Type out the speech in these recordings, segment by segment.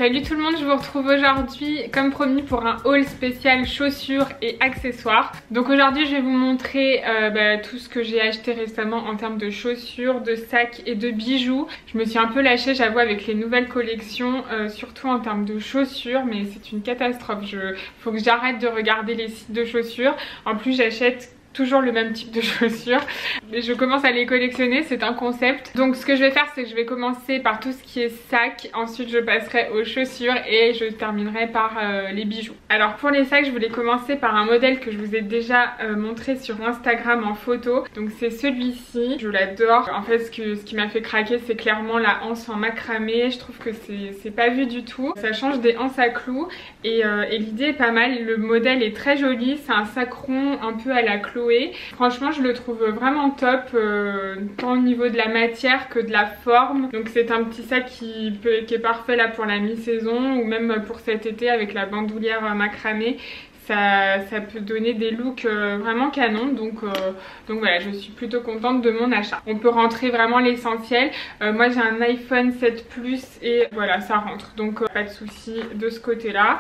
Salut tout le monde, je vous retrouve aujourd'hui comme promis pour un haul spécial chaussures et accessoires. Donc aujourd'hui je vais vous montrer tout ce que j'ai acheté récemment en termes de chaussures, de sacs et de bijoux. Je me suis un peu lâchée j'avoue avec les nouvelles collections, surtout en termes de chaussures, mais c'est une catastrophe. Faut que j'arrête de regarder les sites de chaussures. En plus j'achète toujours le même type de chaussures, mais je commence à les collectionner, c'est un concept. Donc ce que je vais faire, c'est que je vais commencer par tout ce qui est sac, ensuite je passerai aux chaussures et je terminerai par les bijoux. Alors pour les sacs, je voulais commencer par un modèle que je vous ai déjà montré sur Instagram en photo. Donc c'est celui-ci, je l'adore. En fait ce qui m'a fait craquer, c'est clairement la anse en macramé. Je trouve que c'est pas vu du tout. Ça change des anses à clous et l'idée est pas mal. Le modèle est très joli, c'est un sac rond un peu à la Chloé. Franchement je le trouve vraiment top, tant au niveau de la matière que de la forme. Donc c'est un petit sac qui est parfait là pour la mi-saison ou même pour cet été avec la bandoulière macramé. Ça peut donner des looks vraiment canon, donc voilà, je suis plutôt contente de mon achat. On peut rentrer vraiment l'essentiel. Moi j'ai un iPhone 7 Plus et voilà, ça rentre, donc pas de souci de ce côté là.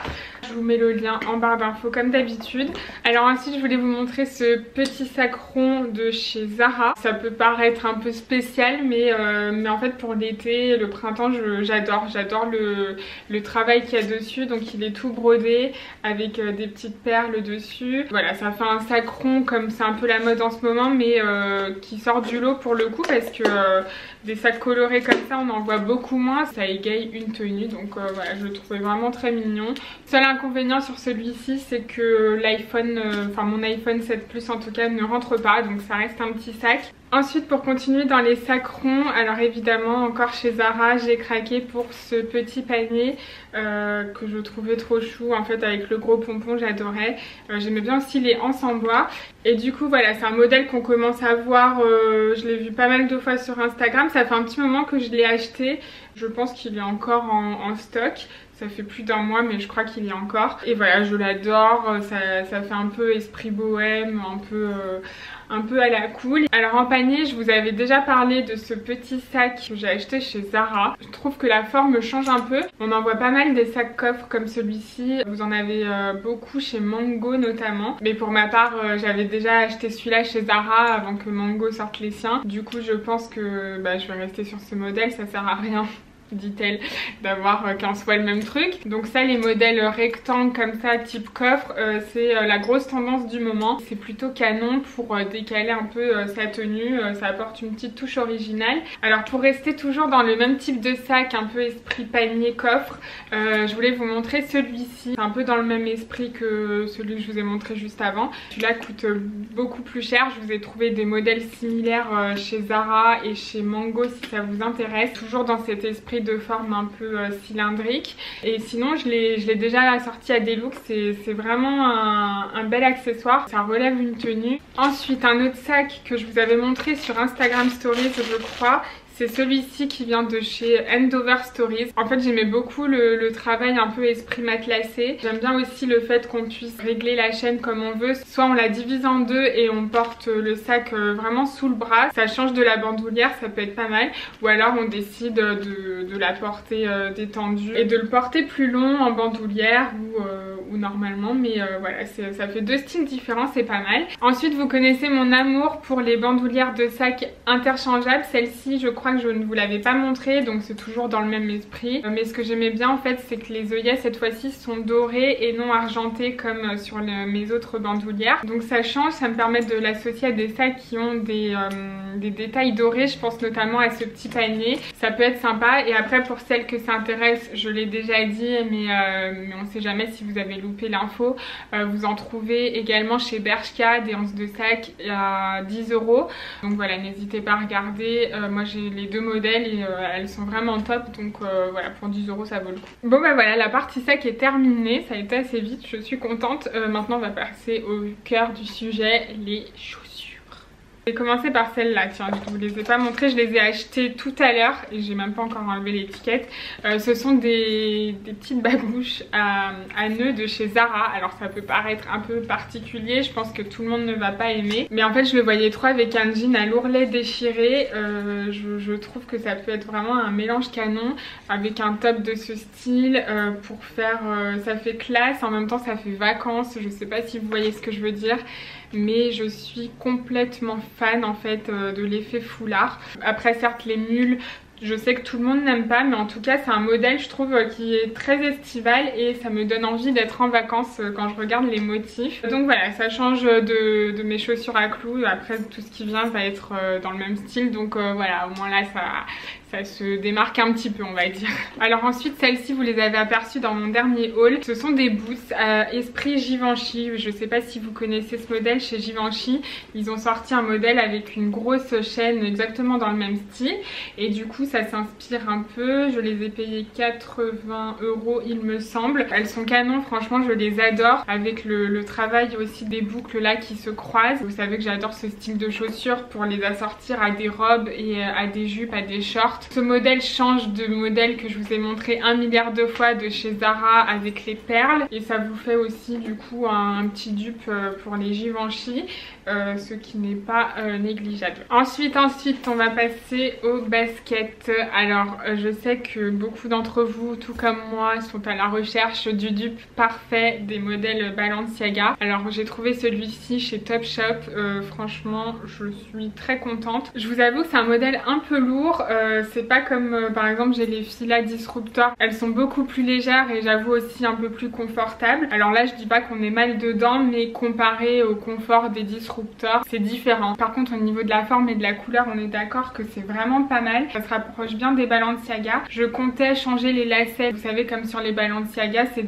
Je vous mets le lien en barre d'infos comme d'habitude. Alors ensuite je voulais vous montrer ce petit sac rond de chez Zara. Ça peut paraître un peu spécial, mais en fait pour l'été, le printemps, j'adore le travail qu'il y a dessus. Donc il est tout brodé avec des petites perles dessus. Voilà, ça fait un sac rond comme c'est un peu la mode en ce moment, mais qui sort du lot pour le coup, parce que des sacs colorés comme ça on en voit beaucoup moins, ça égaye une tenue. Donc voilà, je le trouvais vraiment très mignon. Seul inconvénient sur celui-ci, c'est que l'iPhone, mon iPhone 7 Plus en tout cas, ne rentre pas, donc ça reste un petit sac. Ensuite pour continuer dans les sacs ronds, alors évidemment encore chez Zara j'ai craqué pour ce petit panier que je trouvais trop chou en fait, avec le gros pompon, j'adorais. J'aimais bien aussi les anses en bois et du coup voilà, c'est un modèle qu'on commence à voir, je l'ai vu pas mal de fois sur Instagram. Ça fait un petit moment que je l'ai acheté, je pense qu'il est encore en stock. Ça fait plus d'un mois mais je crois qu'il y a encore. Et voilà, je l'adore, ça fait un peu esprit bohème, un peu à la cool. Alors en panier, je vous avais déjà parlé de ce petit sac que j'ai acheté chez Zara. Je trouve que la forme change un peu. On en voit pas mal des sacs coffres comme celui-ci. Vous en avez beaucoup chez Mango notamment. Mais pour ma part, j'avais déjà acheté celui-là chez Zara avant que Mango sorte les siens. Du coup, je pense que je vais rester sur ce modèle, ça sert à rien, dit-elle, d'avoir qu'un soit le même truc. Donc ça, les modèles rectangles comme ça type coffre, c'est la grosse tendance du moment. C'est plutôt canon pour décaler un peu sa tenue, ça apporte une petite touche originale. Alors pour rester toujours dans le même type de sac, un peu esprit panier coffre, je voulais vous montrer celui-ci. C'est un peu dans le même esprit que celui que je vous ai montré juste avant. Celui-là coûte beaucoup plus cher. Je vous ai trouvé des modèles similaires chez Zara et chez Mango si ça vous intéresse. Toujours dans cet esprit de forme un peu cylindrique. Et sinon je l'ai déjà assorti à des looks, c'est vraiment un bel accessoire, ça relève une tenue. Ensuite un autre sac que je vous avais montré sur Instagram Stories je crois, c'est celui-ci qui vient de chez Endover Stories. En fait j'aimais beaucoup le travail un peu esprit matelassé. J'aime bien aussi le fait qu'on puisse régler la chaîne comme on veut. Soit on la divise en deux et on porte le sac vraiment sous le bras. Ça change de la bandoulière, ça peut être pas mal. Ou alors on décide de la porter détendue et de le porter plus long en bandoulière ou normalement. Mais voilà, ça fait deux styles différents, c'est pas mal. Ensuite vous connaissez mon amour pour les bandoulières de sac interchangeables. Celle-ci je crois que je ne vous l'avais pas montré, donc c'est toujours dans le même esprit. Mais ce que j'aimais bien en fait, c'est que les œillets cette fois-ci sont dorés et non argentés comme sur mes autres bandoulières. Donc ça change, ça me permet de l'associer à des sacs qui ont des détails dorés. Je pense notamment à ce petit panier, ça peut être sympa. Et après pour celles que ça intéresse, je l'ai déjà dit, mais on sait jamais si vous avez loupé l'info, vous en trouvez également chez Bershka, des anses de sac à 10 €. Donc voilà, n'hésitez pas à regarder. Moi j'ai les deux modèles et elles sont vraiment top, donc voilà, pour 10 € ça vaut le coup. Bon voilà, la partie sac est terminée, ça a été assez vite, je suis contente. Maintenant on va passer au cœur du sujet, les chaussures. Je vais commencer par celle-là, tiens, je ne vous les ai pas montrées, je les ai achetées tout à l'heure et j'ai même pas encore enlevé l'étiquette. Ce sont des petites babouches à nœuds de chez Zara. Alors ça peut paraître un peu particulier, je pense que tout le monde ne va pas aimer. Mais en fait je le voyais trop avec un jean à l'ourlet déchiré. Je trouve que ça peut être vraiment un mélange canon avec un top de ce style pour faire... ça fait classe, en même temps ça fait vacances. Je sais pas si vous voyez ce que je veux dire. Mais je suis complètement fan en fait de l'effet foulard. Après certes les mules, je sais que tout le monde n'aime pas, mais en tout cas c'est un modèle je trouve qui est très estival et ça me donne envie d'être en vacances quand je regarde les motifs. Donc voilà, ça change de mes chaussures à clous. Après tout ce qui vient va être dans le même style, donc voilà, au moins là ça se démarque un petit peu, on va dire. Alors ensuite, celles-ci vous les avez aperçues dans mon dernier haul. Ce sont des boots esprit Givenchy. Je sais pas si vous connaissez ce modèle chez Givenchy. Ils ont sorti un modèle avec une grosse chaîne exactement dans le même style et du coup ça s'inspire un peu. Je les ai payées 80 € il me semble. Elles sont canon, franchement je les adore, avec le travail aussi des boucles là qui se croisent. Vous savez que j'adore ce style de chaussures pour les assortir à des robes et à des jupes, à des shorts. Ce modèle change de modèle que je vous ai montré 1 milliard de fois de chez Zara avec les perles, et ça vous fait aussi du coup un petit dupe pour les Givenchy, ce qui n'est pas négligeable. Ensuite on va passer aux baskets. Alors je sais que beaucoup d'entre vous, tout comme moi, sont à la recherche du dupe parfait des modèles Balenciaga. Alors j'ai trouvé celui-ci chez Topshop, franchement je suis très contente. Je vous avoue que c'est un modèle un peu lourd, c'est pas comme par exemple j'ai les Fila Disruptor, elles sont beaucoup plus légères et j'avoue aussi un peu plus confortables. Alors là je dis pas qu'on est mal dedans, mais comparé au confort des Disruptor c'est différent. Par contre au niveau de la forme et de la couleur on est d'accord que c'est vraiment pas mal, ça se rapproche bien des Balenciaga. Je comptais changer les lacets, vous savez comme sur les Balenciaga c'est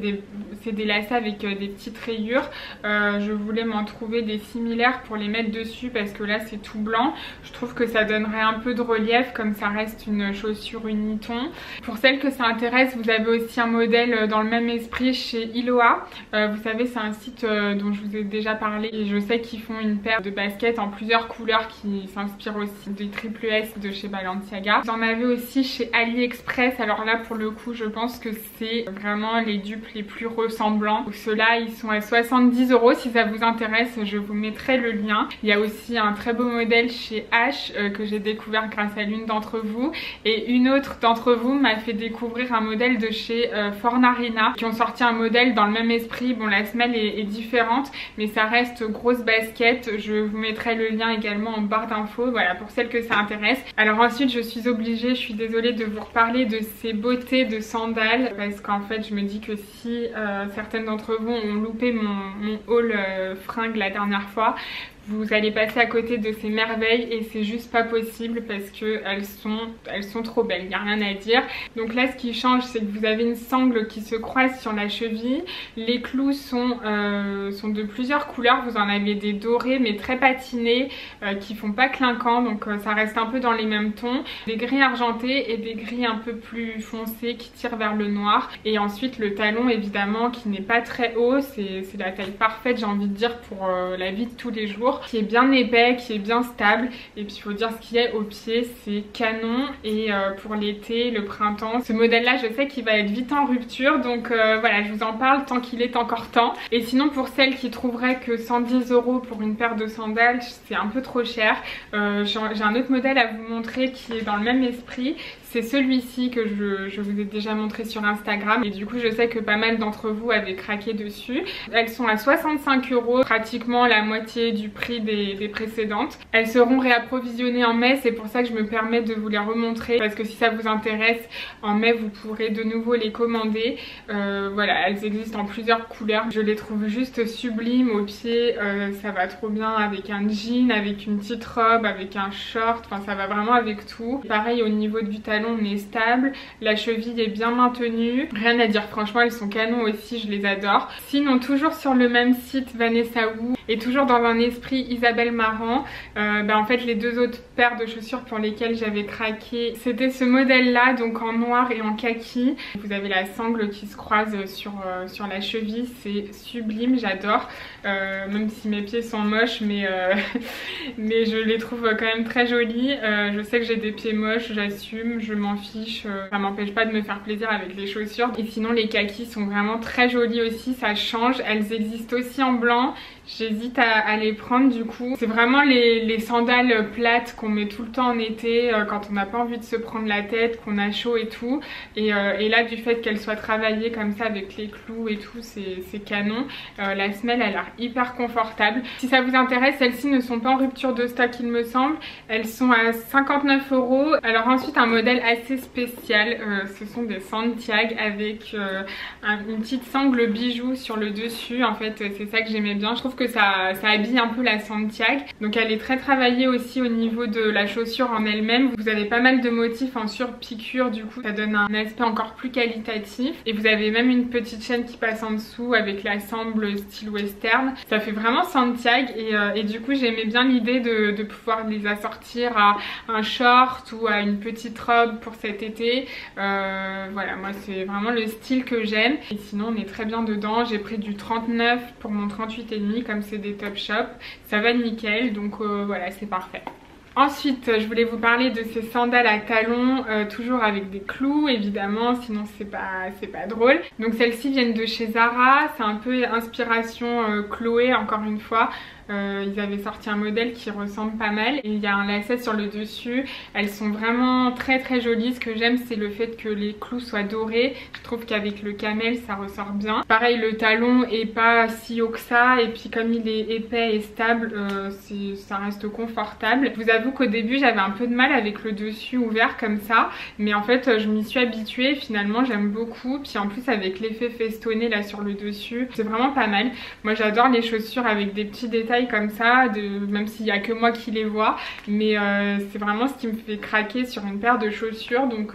des lacets avec des petites rayures. Je voulais m'en trouver des similaires pour les mettre dessus parce que là c'est tout blanc. Je trouve que ça donnerait un peu de relief comme ça reste une chaussure uniton. Pour celles que ça intéresse, vous avez aussi un modèle dans le même esprit chez Iloa. Vous savez c'est un site dont je vous ai déjà parlé et je sais qu'ils font une paire de baskets en plusieurs couleurs qui s'inspirent aussi des Triple S de chez Balenciaga. Vous en avez aussi chez AliExpress. Alors là pour le coup je pense que c'est vraiment les dupes les plus ressemblants. Ceux-là ils sont à 70 € si ça vous intéresse, je vous mettrai le lien. Il y a aussi un très beau modèle chez H que j'ai découvert grâce à l'une d'entre vous, et une autre d'entre vous m'a fait découvrir un modèle de chez Fornarina qui ont sorti un modèle dans le même esprit. Bon la semelle est différente mais ça reste grosse basket, je vous mettrai le lien également en barre d'infos, voilà pour celles que ça intéresse. Alors ensuite je suis obligée, je suis désolée de vous reparler de ces beautés de sandales parce qu'en fait je me dis que si certaines d'entre vous ont loupé mon haul fringues la dernière fois, vous allez passer à côté de ces merveilles et c'est juste pas possible parce que elles sont trop belles, il n'y a rien à dire. Donc là ce qui change c'est que vous avez une sangle qui se croise sur la cheville, les clous sont de plusieurs couleurs, vous en avez des dorés mais très patinés qui font pas clinquant, donc ça reste un peu dans les mêmes tons, des gris argentés et des gris un peu plus foncés qui tirent vers le noir. Et ensuite le talon évidemment qui n'est pas très haut, c'est la taille parfaite j'ai envie de dire pour la vie de tous les jours, qui est bien épais, qui est bien stable, et puis il faut dire ce qu'il y a au pied, c'est canon. Et pour l'été, le printemps, ce modèle là je sais qu'il va être vite en rupture, donc voilà je vous en parle tant qu'il est encore temps. Et sinon pour celles qui trouveraient que 110 € pour une paire de sandales c'est un peu trop cher, j'ai un autre modèle à vous montrer qui est dans le même esprit. C'est celui-ci que je vous ai déjà montré sur Instagram et du coup je sais que pas mal d'entre vous avaient craqué dessus. Elles sont à 65 €, pratiquement la moitié du prix des précédentes. Elles seront réapprovisionnées en mai, c'est pour ça que je me permets de vous les remontrer parce que si ça vous intéresse, en mai vous pourrez de nouveau les commander. Voilà, elles existent en plusieurs couleurs. Je les trouve juste sublimes au pied, ça va trop bien avec un jean, avec une petite robe, avec un short, enfin ça va vraiment avec tout. Pareil au niveau du talon, talon on est stable, la cheville est bien maintenue, rien à dire, franchement elles sont canons aussi, je les adore. Sinon toujours sur le même site Vanessa Wu et toujours dans un esprit Isabelle Marant, en fait les deux autres paires de chaussures pour lesquelles j'avais craqué c'était ce modèle là, donc en noir et en kaki. Vous avez la sangle qui se croise sur la cheville, c'est sublime, j'adore, même si mes pieds sont moches mais je les trouve quand même très jolis. Je sais que j'ai des pieds moches, j'assume, je m'en fiche, ça m'empêche pas de me faire plaisir avec les chaussures. Et sinon les kakis sont vraiment très jolis aussi, ça change, elles existent aussi en blanc. J'hésite à les prendre du coup. C'est vraiment les sandales plates qu'on met tout le temps en été quand on n'a pas envie de se prendre la tête, qu'on a chaud et tout. Et là du fait qu'elles soient travaillées comme ça avec les clous et tout, c'est canon. La semelle a l'air hyper confortable. Si ça vous intéresse, celles-ci ne sont pas en rupture de stock il me semble. Elles sont à 59 €. Alors ensuite un modèle assez spécial, ce sont des Santiago avec une petite sangle bijou sur le dessus. En fait c'est ça que j'aimais bien. Je trouve que ça habille un peu la Santiago. Donc elle est très travaillée aussi au niveau de la chaussure en elle-même. Vous avez pas mal de motifs en surpiqûre, du coup ça donne un aspect encore plus qualitatif. Et vous avez même une petite chaîne qui passe en dessous avec la sangle style western. Ça fait vraiment Santiago et du coup j'aimais bien l'idée de pouvoir les assortir à un short ou à une petite robe pour cet été. Voilà, moi c'est vraiment le style que j'aime. Et sinon on est très bien dedans. J'ai pris du 39 pour mon 38,5 comme c'est des Topshop. Ça va nickel, donc voilà, c'est parfait. Ensuite, je voulais vous parler de ces sandales à talons, toujours avec des clous évidemment, sinon c'est pas drôle. Donc celles-ci viennent de chez Zara, c'est un peu inspiration Chloé encore une fois. Ils avaient sorti un modèle qui ressemble pas mal et il y a un lacet sur le dessus. Elles sont vraiment très très jolies. Ce que j'aime c'est le fait que les clous soient dorés. Je trouve qu'avec le camel ça ressort bien. Pareil, le talon est pas si haut que ça et puis comme il est épais et stable, ça reste confortable. Je vous avoue qu'au début j'avais un peu de mal avec le dessus ouvert comme ça, mais en fait je m'y suis habituée. Finalement j'aime beaucoup, puis en plus avec l'effet festonné là sur le dessus, c'est vraiment pas mal. Moi j'adore les chaussures avec des petits détails comme ça, même s'il n'y a que moi qui les vois, mais c'est vraiment ce qui me fait craquer sur une paire de chaussures. Donc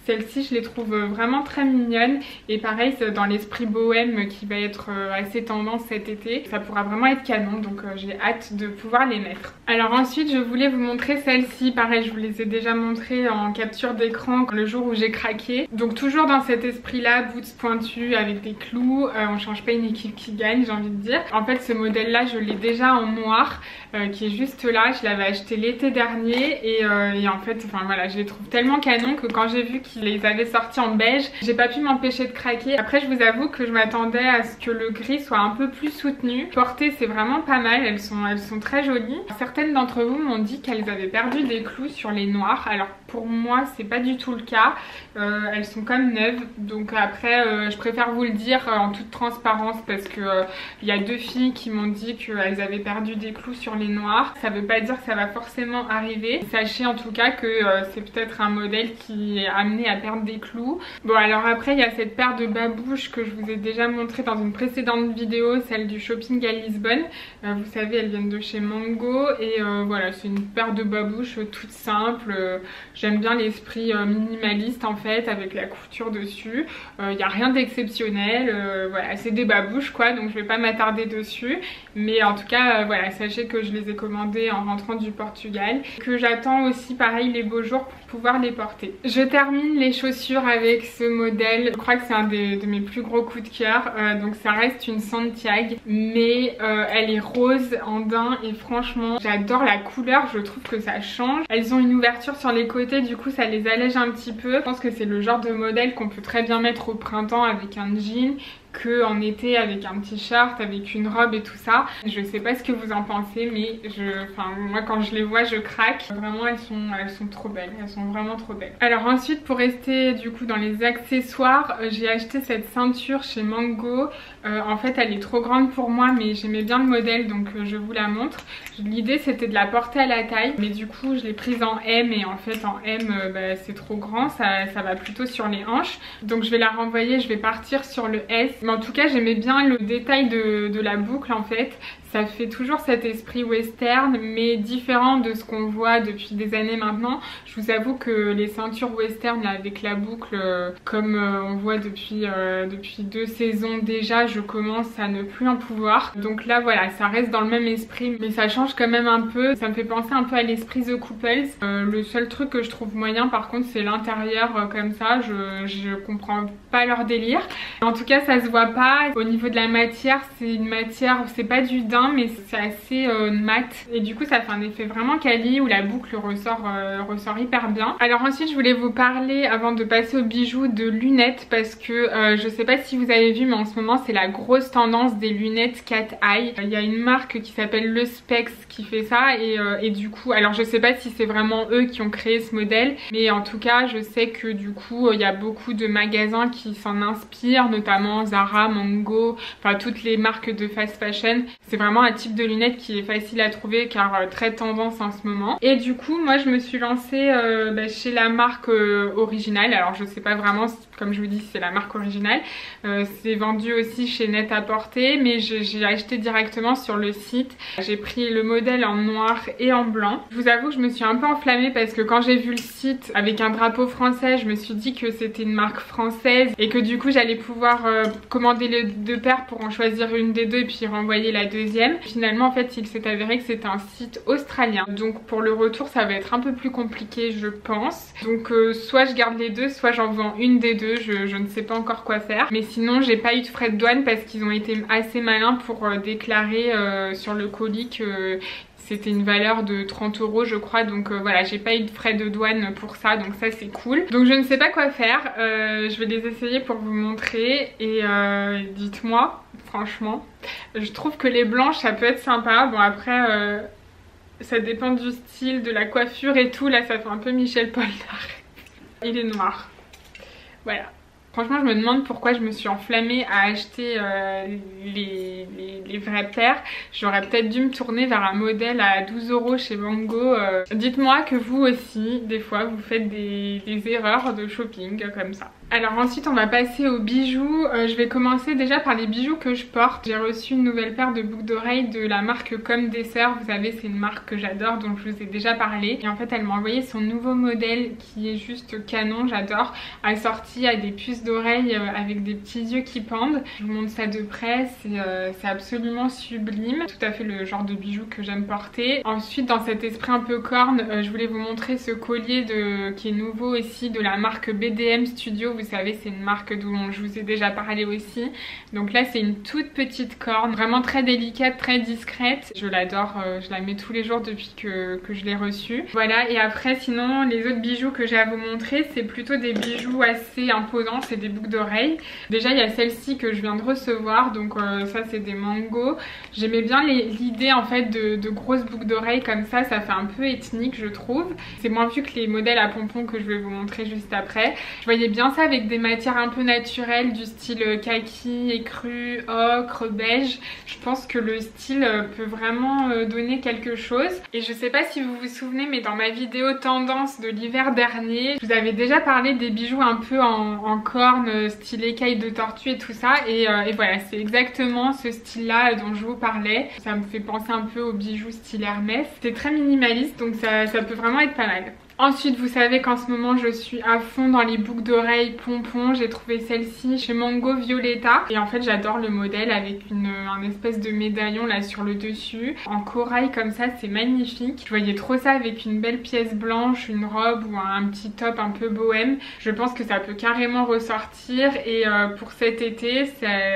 celle-ci je les trouve vraiment très mignonnes et pareil c'est dans l'esprit bohème qui va être assez tendance cet été. Ça pourra vraiment être canon, donc j'ai hâte de pouvoir les mettre. Alors ensuite je voulais vous montrer celles-ci, pareil je vous les ai déjà montrées en capture d'écran le jour où j'ai craqué. Donc toujours dans cet esprit là, boots pointus avec des clous, on change pas une équipe qui gagne, j'ai envie de dire. En fait ce modèle là je l'ai déjà en noir qui est juste là, je l'avais acheté l'été dernier et en fait enfin voilà, je les trouve tellement canon que quand j'ai vu qu'ils les avaient sortis en beige, j'ai pas pu m'empêcher de craquer. Après je vous avoue que je m'attendais à ce que le gris soit un peu plus soutenu. Portée c'est vraiment pas mal, elles sont très jolies. Certaines d'entre vous m'ont dit qu'elles avaient perdu des clous sur les noirs, alors pour moi c'est pas du tout le cas. Elles sont comme neuves, donc après je préfère vous le dire en toute transparence parce que il y a deux filles qui m'ont dit qu'elles avaient perdu des clous sur les noirs. Ça veut pas dire que ça va forcément arriver. Sachez en tout cas que c'est peut-être un modèle qui est amené à perdre des clous. Bon alors après il y a cette paire de babouches que je vous ai déjà montré dans une précédente vidéo, celle du shopping à Lisbonne. Vous savez elles viennent de chez Mango et voilà c'est une paire de babouches toute simple. J'aime bien l'esprit minimaliste en fait avec la couture dessus. Il n'y a rien d'exceptionnel, voilà c'est des babouches quoi, donc je vais pas m'attarder dessus. Mais en tout cas voilà, sachez que je les ai commandées en rentrant du Portugal, que j'attends aussi pareil les beaux jours pour pouvoir les porter. Je termine les chaussures avec ce modèle, je crois que c'est un de mes plus gros coups de cœur. Donc ça reste une Santiago mais elle est rose en daim et franchement j'adore la couleur, je trouve que ça change. Elles ont une ouverture sur les côtés, du coup ça les allège un petit peu. Je pense que c'est le genre de modèle qu'on peut très bien mettre au printemps avec un jean, que en été avec un t-shirt, avec une robe et tout ça. Je sais pas ce que vous en pensez mais moi quand je les vois je craque. Vraiment elles sont trop belles, elles sont vraiment trop belles. Alors ensuite pour rester du coup dans les accessoires, j'ai acheté cette ceinture chez Mango. En fait elle est trop grande pour moi mais j'aimais bien le modèle donc je vous la montre. L'idée c'était de la porter à la taille mais du coup je l'ai prise en M et en fait en M c'est trop grand, ça va plutôt sur les hanches. Donc je vais la renvoyer, je vais partir sur le S. Mais en tout cas j'aimais bien le détail de la boucle en fait. Ça fait toujours cet esprit western mais différent de ce qu'on voit depuis des années maintenant. Je vous avoue que les ceintures western là, avec la boucle comme on voit depuis 2 saisons déjà, je commence à ne plus en pouvoir. Donc là voilà, ça reste dans le même esprit mais ça change quand même un peu. Ça me fait penser un peu à l'esprit The Couples. Le seul truc que je trouve moyen par contre c'est l'intérieur comme ça. Je comprends pas leur délire. En tout cas ça se voit pas. Au niveau de la matière, c'est une matière, c'est pas du daim mais c'est assez mat. Et du coup ça fait un effet vraiment quali où la boucle ressort hyper bien. Alors ensuite je voulais vous parler avant de passer aux bijoux de lunettes parce que je sais pas si vous avez vu mais en ce moment c'est la grosse tendance des lunettes cat eye. Il y a une marque qui s'appelle Le Specs qui fait ça et du coup, alors je sais pas si c'est vraiment eux qui ont créé ce modèle mais en tout cas je sais que du coup il y a beaucoup de magasins qui s'en inspirent, notamment Zara, Mango, enfin toutes les marques de fast fashion. C'est vraiment un type de lunettes qui est facile à trouver car très tendance en ce moment. Et du coup moi je me suis lancée chez la marque originale. Alors je sais pas vraiment, comme je vous dis c'est la marque originale. C'est vendu aussi chez Net-à-Porter mais j'ai acheté directement sur le site. J'ai pris le modèle en noir et en blanc. Je vous avoue que je me suis un peu enflammée parce que quand j'ai vu le site avec un drapeau français, je me suis dit que c'était une marque française et que du coup j'allais pouvoir commander les 2 paires pour en choisir une des 2 et puis renvoyer la deuxième. Finalement en fait il s'est avéré que c'était un site australien. Donc pour le retour ça va être un peu plus compliqué je pense. Donc soit je garde les 2, soit j'en vends une des 2, je ne sais pas encore quoi faire. Mais sinon j'ai pas eu de frais de douane parce qu'ils ont été assez malins pour déclarer sur le colis que c'était une valeur de 30 € je crois. Donc voilà, j'ai pas eu de frais de douane pour ça, donc ça c'est cool. Donc je ne sais pas quoi faire, je vais les essayer pour vous montrer et dites-moi franchement. Je trouve que les blanches ça peut être sympa. Bon après ça dépend du style, de la coiffure et tout. Là ça fait un peu Michel Polnareff. Il est noir. Voilà. Franchement je me demande pourquoi je me suis enflammée à acheter les vraies paires. J'aurais peut-être dû me tourner vers un modèle à 12 € chez Mango. Dites-moi que vous aussi des fois vous faites des erreurs de shopping comme ça. Alors ensuite on va passer aux bijoux. Je vais commencer déjà par les bijoux que je porte. J'ai reçu une nouvelle paire de boucles d'oreilles de la marque Comme des Sœurs. Vous savez c'est une marque que j'adore dont je vous ai déjà parlé. Et en fait elle m'a envoyé son nouveau modèle qui est juste canon, j'adore. Assorti à des puces d'oreilles avec des petits yeux qui pendent. Je vous montre ça de près, c'est absolument sublime. Tout à fait le genre de bijoux que j'aime porter. Ensuite dans cet esprit un peu corne, je voulais vous montrer ce collier qui est nouveau ici de la marque BDM Studio. Vous savez c'est une marque dont je vous ai déjà parlé aussi. Donc là c'est une toute petite corne, vraiment très délicate, très discrète. Je l'adore, je la mets tous les jours depuis que je l'ai reçue. Voilà, et après sinon les autres bijoux que j'ai à vous montrer c'est plutôt des bijoux assez imposants. C'est des boucles d'oreilles. Déjà il y a celle-ci que je viens de recevoir, donc ça c'est des Mango. J'aimais bien l'idée en fait de grosses boucles d'oreilles comme ça fait un peu ethnique je trouve. C'est moins vu que les modèles à pompons que je vais vous montrer juste après. Je voyais bien ça avec des matières un peu naturelles du style kaki, écru, ocre, beige. Je pense que le style peut vraiment donner quelque chose. Et je sais pas si vous vous souvenez mais dans ma vidéo tendance de l'hiver dernier, je vous avais déjà parlé des bijoux un peu en corne, style écaille de tortue et tout ça. Et voilà, c'est exactement ce style là dont je vous parlais. Ça me fait penser un peu aux bijoux style Hermès. C'est très minimaliste donc ça peut vraiment être pas mal. Ensuite vous savez qu'en ce moment je suis à fond dans les boucles d'oreilles pompons. J'ai trouvé celle-ci chez Mango Violetta et en fait j'adore le modèle avec un espèce de médaillon là sur le dessus en corail comme ça, c'est magnifique. Je voyais trop ça avec une belle pièce blanche, une robe ou un petit top un peu bohème. Je pense que ça peut carrément ressortir et pour cet été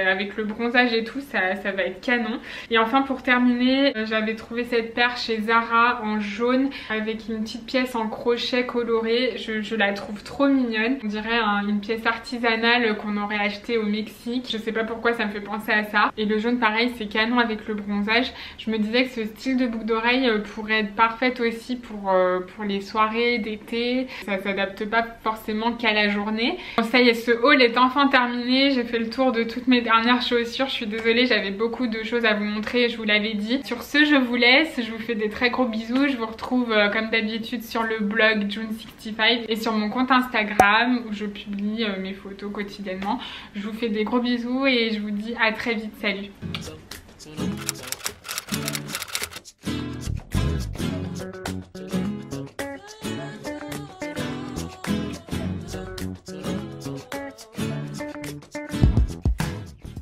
avec le bronzage et tout ça va être canon. Et enfin pour terminer j'avais trouvé cette paire chez Zara en jaune avec une petite pièce en crochet coloré. Je la trouve trop mignonne. On dirait une pièce artisanale qu'on aurait achetée au Mexique. Je sais pas pourquoi ça me fait penser à ça. Et le jaune pareil c'est canon avec le bronzage. Je me disais que ce style de boucle d'oreille pourrait être parfaite aussi pour les soirées d'été. Ça s'adapte pas forcément qu'à la journée. Bon, ça y est, ce haul est enfin terminé. J'ai fait le tour de toutes mes dernières chaussures. Je suis désolée, j'avais beaucoup de choses à vous montrer, je vous l'avais dit. Sur ce je vous laisse, je vous fais des très gros bisous. Je vous retrouve comme d'habitude sur le blog June65 et sur mon compte Instagram où je publie mes photos quotidiennement. Je vous fais des gros bisous et je vous dis à très vite, salut.